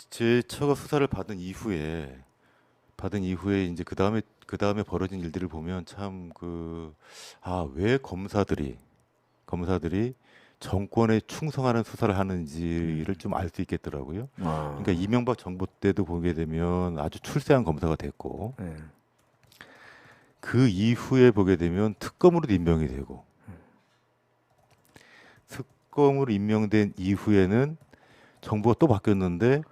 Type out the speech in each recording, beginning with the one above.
제 처가 수사를 받은 이후에 이제 그 다음에 벌어진 일들을 보면 참 왜 검사들이 정권에 충성하는 수사를 하는지를 좀 알 수 있겠더라고요. 그러니까 아, 이명박 정부 때도 보게 되면 아주 출세한 검사가 됐고, 네. 그 이후에 보게 되면 특검으로 임명이 되고, 특검으로 임명된 이후에는 정부가 또 바뀌었는데,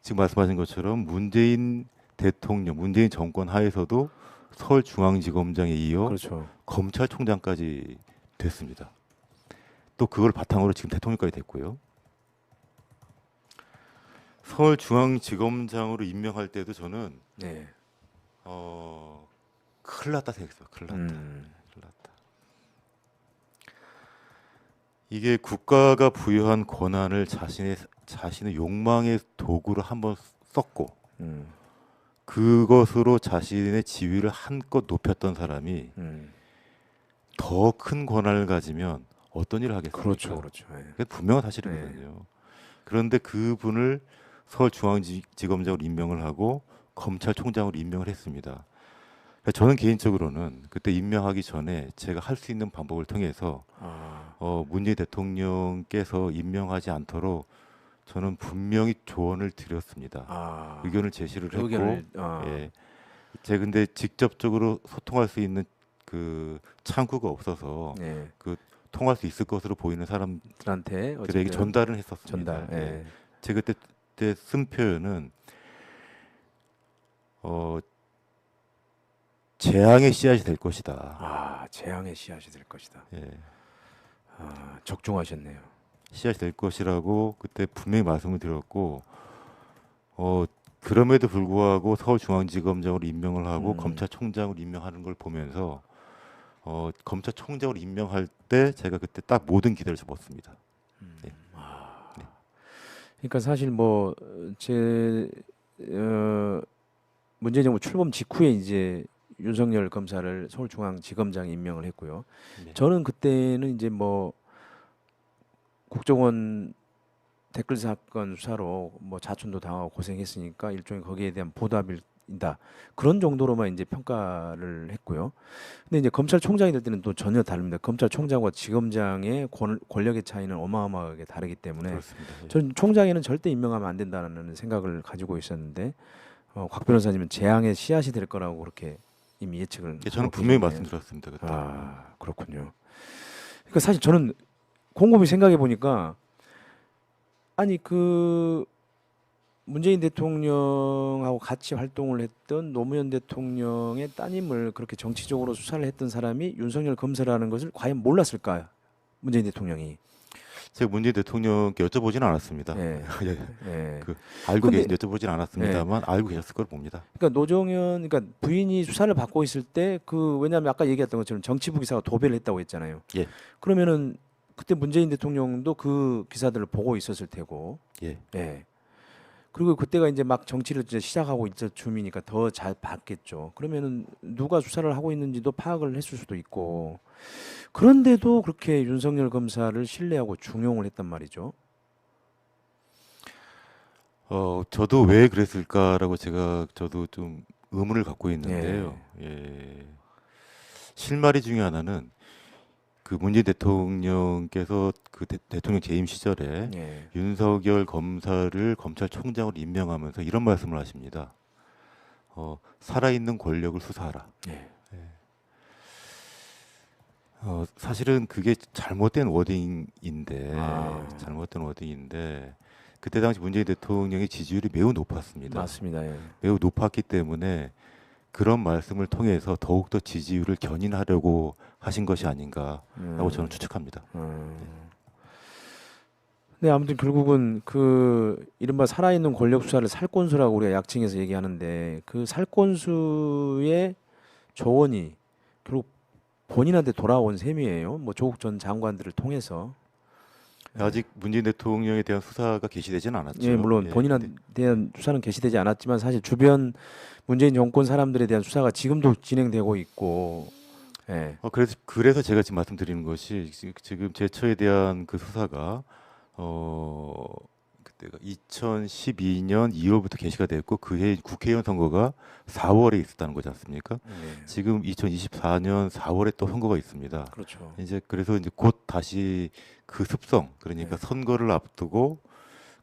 지금 말씀하신 것처럼 문재인 정권 하에서도 서울중앙지검장에 이어 그렇죠. 검찰총장까지 됐습니다. 또 그걸 바탕으로 지금 대통령까지 됐고요. 서울중앙지검장으로 임명할 때도 저는 네. 어, 큰일 났다 생각했어요. 큰일 났다. 음, 큰일 났다. 이게 국가가 부여한 권한을 자신의 욕망의 도구로 한번 썼고, 음, 그것으로 자신의 지위를 한껏 높였던 사람이 음. 더 큰 권한을 가지면 어떤 일을 그렇죠, 하겠습니까? 그렇죠. 예. 그게 분명한 네. 사실이거든요. 그런데 그분을 서울중앙지검장으로 임명을 하고 검찰총장으로 임명을 했습니다. 그러니까 저는 개인적으로는 그때 임명하기 전에 제가 할 수 있는 방법을 통해서 아, 문재인 대통령께서 임명하지 않도록 저는 분명히 조언을 드렸습니다. 아, 의견을 제시를 했고, 의견을 예, 제가 근데 직접적으로 소통할 수 있는 그 창구가 없어서 네. 그 통할 수 있을 것으로 보이는 들한테 사람들에게 어쨌든 전달은 했었습니다. 전달. 예. 예. 제가 그때 쓴 표현은 어, 재앙의 씨앗이 될 것이다. 아, 재앙의 씨앗이 될 것이다. 예. 아, 적중하셨네요. 씨앗이 될 것이라고 그때 분명히 말씀을 드렸고, 어, 그럼에도 불구하고 서울중앙지검장으로 임명을 하고 음, 검찰총장으로 임명하는 걸 보면서 검찰총장으로 임명할 때 제가 그때 딱 모든 기대를 접었습니다. 예. 네. 그러니까 사실 뭐제 문재인 정부 출범 직후에 이제 윤석열 검사를 서울중앙지검장에 임명을 했고요. 네. 저는 그때는 이제 뭐 국정원 댓글 사건 수사로 뭐 자춘도 당하고 고생했으니까 일종의 거기에 대한 보답이다. 그런 정도로만 이제 평가를 했고요. 근데 이제 검찰총장이 될 때는 또 전혀 다릅니다. 검찰총장과 지검장의 권력의 차이는 어마어마하게 다르기 때문에 그렇습니다. 예. 저는 총장에는 절대 임명하면 안 된다는 생각을 가지고 있었는데 곽 변호사님은 재앙의 씨앗이 될 거라고 그렇게 이미 예측을 예, 저는 하고 분명히 계셨네요. 말씀드렸습니다. 그때. 아, 그렇군요. 그러니까 사실 저는 곰곰이 생각해 보니까 아니 그 문재인 대통령하고 같이 활동을 했던 노무현 대통령의 따님을 그렇게 정치적으로 수사를 했던 사람이 윤석열 검사라는 것을 과연 몰랐을까? 문재인 대통령이. 제가 문재인 대통령께 여쭤보진 않았습니다. 예. 예. 예. 알고 근데 계신 여쭤보진 예. 않았습니다만 알고 계셨을 걸 봅니다. 그러니까 노정현 그러니까 부인이 수사를 받고 있을 때 그 왜냐하면 아까 얘기했던 것처럼 정치부 기사가 도배를 했다고 했잖아요. 예, 그러면은 그때 문재인 대통령도 그 기사들을 보고 있었을 테고. 예. 예. 그리고 그때가 이제 막 정치를 이제 시작하고 있을 줌이니까 더 잘 봤겠죠. 그러면은 누가 수사를 하고 있는지도 파악을 했을 수도 있고. 그런데도 그렇게 윤석열 검사를 신뢰하고 중용을 했단 말이죠. 저도 왜 그랬을까라고 저도 좀 의문을 갖고 예. 있는데요. 예. 실마리 중에 하나는 그 문재인 대통령께서 그 대통령 재임 시절에 예. 윤석열 검사를 검찰총장으로 임명하면서 이런 말씀을 하십니다. 살아있는 권력을 수사하라. 예. 사실은 그게 아, 잘못된 워딩인데, 그때 당시 문재인 대통령의 지지율이 매우 높았습니다. 맞습니다. 예. 매우 높았기 때문에 그런 말씀을 통해서 더욱더 지지율을 견인하려고 하신 것이 아닌가라고 저는 음, 추측합니다. 음. 근데 아무튼 결국은 그 이른바 살아있는 권력 수사를 살권수라고 우리가 약칭해서 얘기하는데 그 살권수의 조언이 결국 본인한테 돌아온 셈이에요. 뭐 조국 전 장관들을 통해서. 예. 아직 문재인 대통령에 대한 수사가 개시되지는 예, 않았죠. 물론 예, 본인에 근데 대한 수사는 개시되지 않았지만 사실 주변 문재인 정권 사람들에 대한 수사가 지금도 진행되고 있고, 예, 그래서 제가 지금 말씀드리는 것이 지금 제처에 대한 그 수사가 어, 그때가 2012년 2월부터 개시가 됐고 그해 국회의원 선거가 4월에 있었다는 거지 않습니까? 네. 지금 2024년 4월에 또 선거가 있습니다. 그렇죠. 이제 그래서 이제 곧 다시 그 습성 그러니까 네. 선거를 앞두고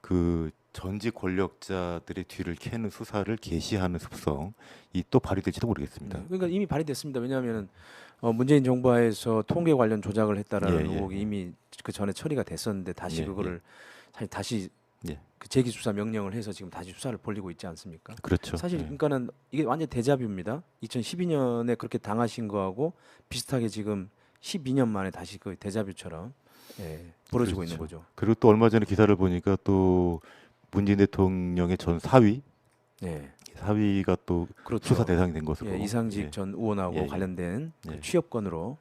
그 전직 권력자들의 뒤를 캐는 수사를 개시하는 습성이 또 발휘될지도 모르겠습니다. 네. 그러니까 이미 발휘됐습니다. 왜냐하면 문재인 정부에서 통계 관련 조작을 했다라는 예, 예, 의혹이 예. 이미 그 전에 처리가 됐었는데 다시 예, 그거를 다시 예. 그 재기 수사 명령을 해서 지금 다시 수사를 벌이고 있지 않습니까? 그렇죠. 사실 예. 그러니까는 이게 완전 데자뷰입니다. 2012년에 그렇게 당하신 거하고 비슷하게 지금 12년 만에 다시 그 데자뷰처럼 벌어지고 있는 그렇죠. 거죠. 그리고 또 얼마 전에 기사를 보니까 또 문재인 대통령의 전 네, 사위가 또 그렇죠. 수사 대상이 된 것으로 이상직 예. 전 의원하고 예, 예. 관련된 그 예. 취업건으로